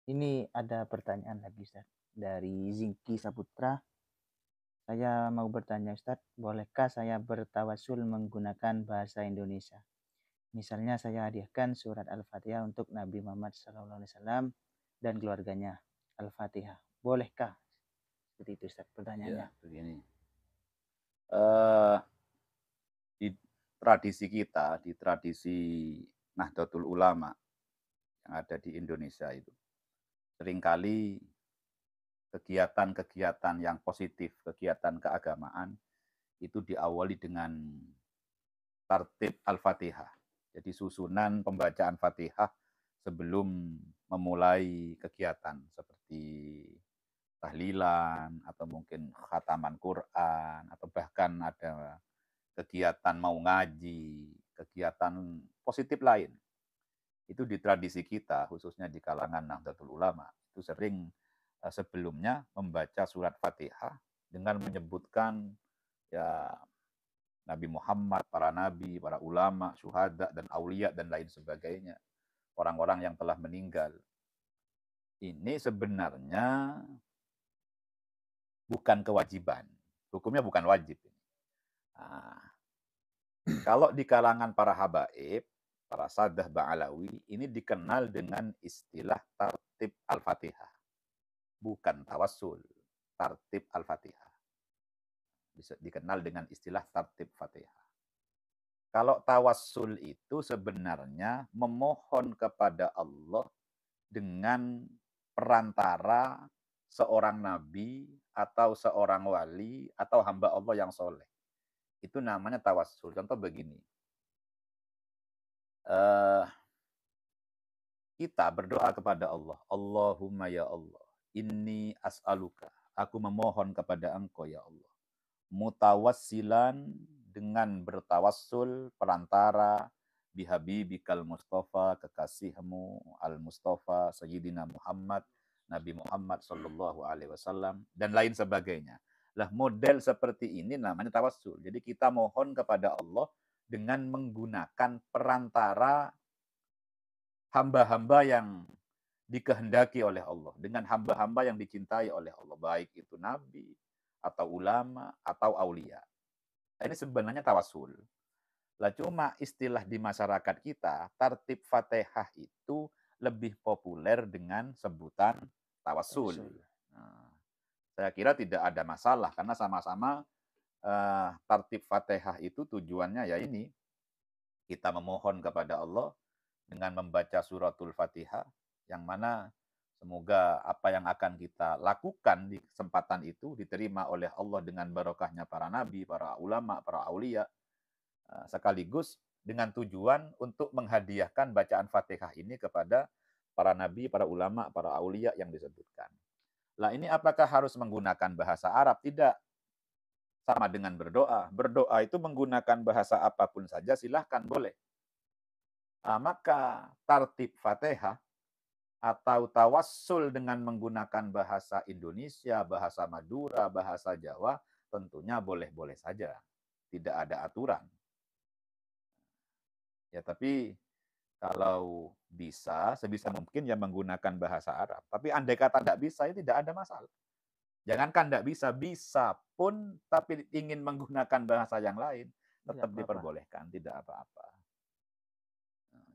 Ini ada pertanyaan lagi Ustaz, dari Zingki Saputra. Saya mau bertanya Ustaz, bolehkah saya bertawasul menggunakan bahasa Indonesia? Misalnya saya hadiahkan surat Al-Fatihah untuk Nabi Muhammad SAW dan keluarganya. Al-Fatihah. Bolehkah? Seperti itu Ustaz pertanyaannya. Ya, begini. Eh, di tradisi kita, di tradisi Nahdlatul Ulama yang ada di Indonesia itu, seringkali kegiatan-kegiatan yang positif, kegiatan keagamaan itu diawali dengan tartib Al-Fatihah. Jadi susunan pembacaan Fatihah sebelum memulai kegiatan seperti tahlilan atau mungkin khataman Quran atau bahkan ada kegiatan mau ngaji, kegiatan positif lain. Itu di tradisi kita, khususnya di kalangan Nahdlatul Ulama, itu sering sebelumnya membaca surat Fatihah dengan menyebutkan ya Nabi Muhammad, para nabi, para ulama, syuhada dan aulia dan lain sebagainya, orang-orang yang telah meninggal. Ini sebenarnya bukan kewajiban, hukumnya bukan wajib. Nah, kalau di kalangan para habaib, para sadah ba'alawi, ini dikenal dengan istilah tartib al-fatihah. Bukan tawassul, tartib al-fatihah. Bisa dikenal dengan istilah tartib fatihah. Kalau tawassul itu sebenarnya memohon kepada Allah dengan perantara seorang nabi atau seorang wali atau hamba Allah yang soleh. Itu namanya tawassul. Contoh begini, eh, kita berdoa kepada Allah. Allahumma ya Allah, inni as'aluka. Aku memohon kepada engkau ya Allah. Mutawassilan dengan bertawassul perantara bihabibikal Mustafa, kekasihmu al Mustafa Sayyidina Muhammad, Nabi Muhammad Sallallahu Alaihi Wasallam dan lain sebagainya. Lah model seperti ini namanya tawassul. Jadi kita mohon kepada Allah dengan menggunakan perantara hamba-hamba yang dikehendaki oleh Allah, dengan hamba-hamba yang dicintai oleh Allah, baik itu nabi atau ulama atau aulia. Ini sebenarnya tawasul. Lah cuma istilah di masyarakat kita, tartib Fatihah itu lebih populer dengan sebutan tawasul. Tawasul. Nah, saya kira tidak ada masalah karena sama-sama tartib Fatihah itu tujuannya ya ini, kita memohon kepada Allah dengan membaca suratul Fatihah, yang mana semoga apa yang akan kita lakukan di kesempatan itu diterima oleh Allah dengan barokahnya para nabi, para ulama, para aulia, sekaligus dengan tujuan untuk menghadiahkan bacaan Fatihah ini kepada para nabi, para ulama, para aulia yang disebutkan. Lah ini apakah harus menggunakan bahasa Arab? Tidak. Sama dengan berdoa. Berdoa itu menggunakan bahasa apapun saja silahkan, boleh. Maka tartib Fatihah atau tawassul dengan menggunakan bahasa Indonesia, bahasa Madura, bahasa Jawa, tentunya boleh-boleh saja. Tidak ada aturan. Ya, tapi kalau bisa, sebisa mungkin ya menggunakan bahasa Arab. Tapi andai kata tidak bisa, ya tidak ada masalah. Jangankan tidak bisa, bisa pun tapi ingin menggunakan bahasa yang lain, Tidak tetap apa-apa. diperbolehkan, tidak apa-apa.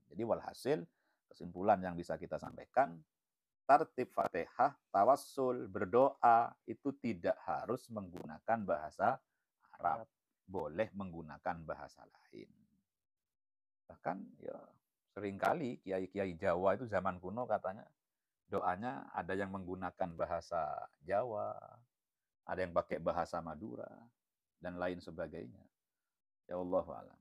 Jadi walhasil, kesimpulan yang bisa kita sampaikan, tartib Fatihah, tawassul, berdoa itu tidak harus menggunakan bahasa Arab. Arab. Boleh menggunakan bahasa lain. Bahkan ya seringkali kiai-kiai Jawa itu zaman kuno katanya doanya ada yang menggunakan bahasa Jawa, ada yang pakai bahasa Madura dan lain sebagainya. Ya Allah alam.